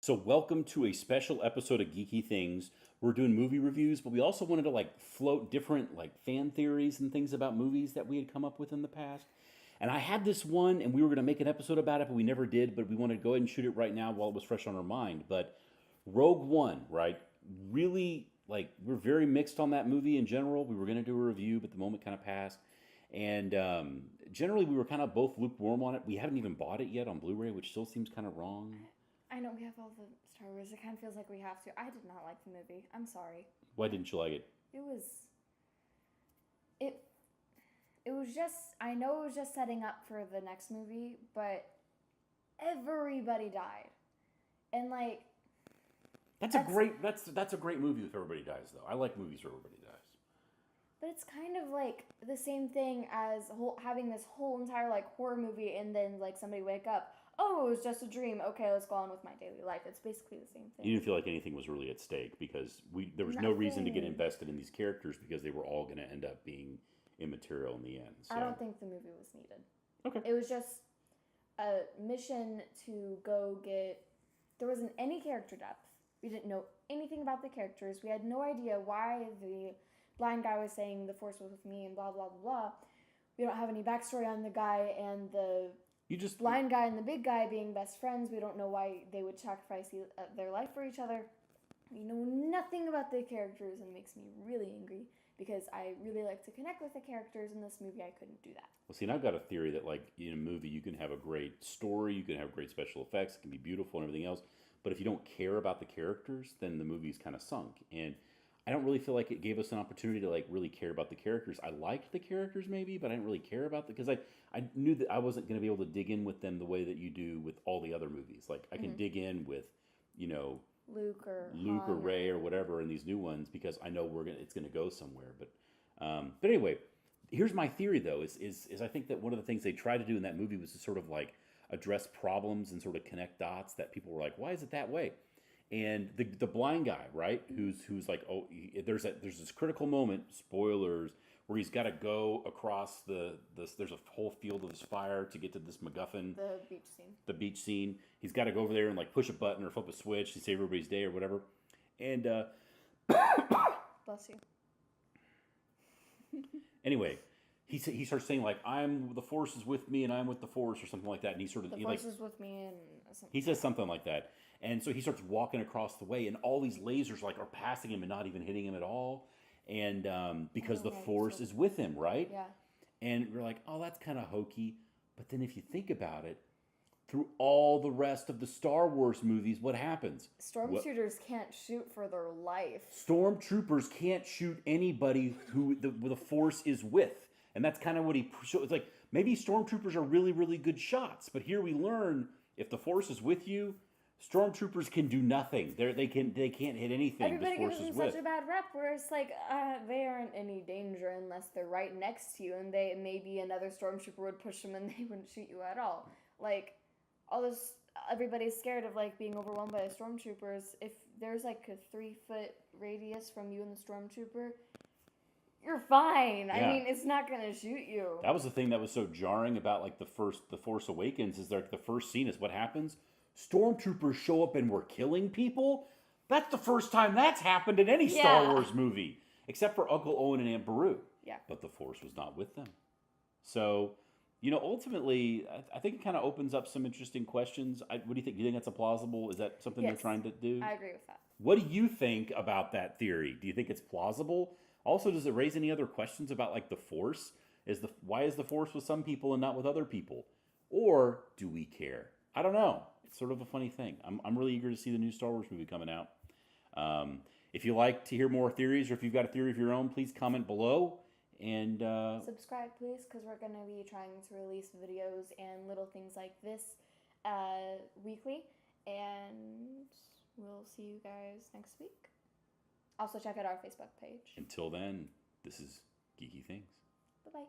So welcome to a special episode of Geeky Things. We're doing movie reviews, but we also wanted to float different fan theories and things about movies that we had come up with in the past. And I had this one, and we were going to make an episode about it, but we never did. But we wanted to go ahead and shoot it right now while it was fresh on our mind. But Rogue One, right? Really, we're very mixed on that movie in general. We were going to do a review, but the moment kind of passed. And generally, we were kind of both lukewarm on it. We haven't even bought it yet on Blu-ray, which still seems kind of wrong. I know we have all the Star Wars. It kind of feels like we have to. I did not like the movie. I'm sorry. Why didn't you like it? It was just, I know it was just setting up for the next movie, but everybody died. And that's a great movie if everybody dies, though. I like movies where everybody dies. But it's kind of like the same thing as having this whole entire horror movie and then somebody wake up. Oh, it was just a dream. Okay, let's go on with my daily life. It's basically the same thing. You didn't feel like anything was really at stake because there was no reason to get invested in these characters because they were all going to end up being immaterial in the end. So. I don't think the movie was needed. Okay. It was just a mission to go get... There wasn't any character depth. We didn't know anything about the characters. We had no idea why the blind guy was saying the Force was with me and blah, blah, blah, blah. We don't have any backstory on the guy and the... blind guy and the big guy being best friends. We don't know why they would sacrifice their life for each other. We know nothing about the characters, and it makes me really angry because I really like to connect with the characters. In this movie, I couldn't do that. Well, see, and I've got a theory that, in a movie, you can have a great story, you can have great special effects, it can be beautiful and everything else, but if you don't care about the characters, then the movie's kind of sunk. And I don't really feel like it gave us an opportunity to really care about the characters. I liked the characters maybe, but I didn't really care about them because I knew that I wasn't going to be able to dig in with them the way that you do with all the other movies. I can dig in with, Luke or Rey or whatever in these new ones because I know it's gonna go somewhere. But anyway, here's my theory though is I think that one of the things they tried to do in that movie was to sort of address problems and sort of connect dots that people were like, why is it that way? And the blind guy, right, who's like, oh, there's this critical moment, spoilers, where he's got to go across there's a whole field of this fire to get to this MacGuffin. The beach scene. He's got to go over there and push a button or flip a switch to save everybody's day or whatever. And bless you. Anyway, he starts saying the Force is with me and I'm with the Force or something like that. And the Force is with me and he says something like that. And so he starts walking across the way and all these lasers are passing him and not even hitting him at all. And because the Force is with him, right? Yeah. And we're like, oh, that's kind of hokey. But then if you think about it, through all the rest of the Star Wars movies, what happens? Stormtroopers can't shoot for their life. Stormtroopers can't shoot anybody who the Force is with. And that's kind of what he shows. It's maybe Stormtroopers are really, really good shots. But here we learn if the Force is with you, Stormtroopers can do nothing. They can't hit anything. Everybody the Force gives is them with. such a bad rep where it's they aren't any danger unless they're right next to you, and maybe another Stormtrooper would push them and they wouldn't shoot you at all. All this, everybody's scared of being overwhelmed by the Stormtroopers. If there's a 3-foot radius from you and the Stormtrooper, you're fine. Yeah. I mean, it's not gonna shoot you. That was the thing that was so jarring about the Force Awakens is the first scene is what happens. Stormtroopers show up and we're killing people. That's the first time that's happened in any Star Wars movie, except for Uncle Owen and Aunt Beru. Yeah. But the Force was not with them. So, ultimately, I think it kind of opens up some interesting questions. What do you think? Do you think that's plausible? Is that something they're trying to do? I agree with that. What do you think about that theory? Do you think it's plausible? Also, does it raise any other questions about the Force? Why is the Force with some people and not with other people? Or do we care? I don't know. It's sort of a funny thing. I'm really eager to see the new Star Wars movie coming out. If you like to hear more theories or if you've got a theory of your own, please comment below. And subscribe, please, because we're going to be trying to release videos and little things like this weekly. And we'll see you guys next week. Also, check out our Facebook page. Until then, this is Geeky Things. Bye-bye.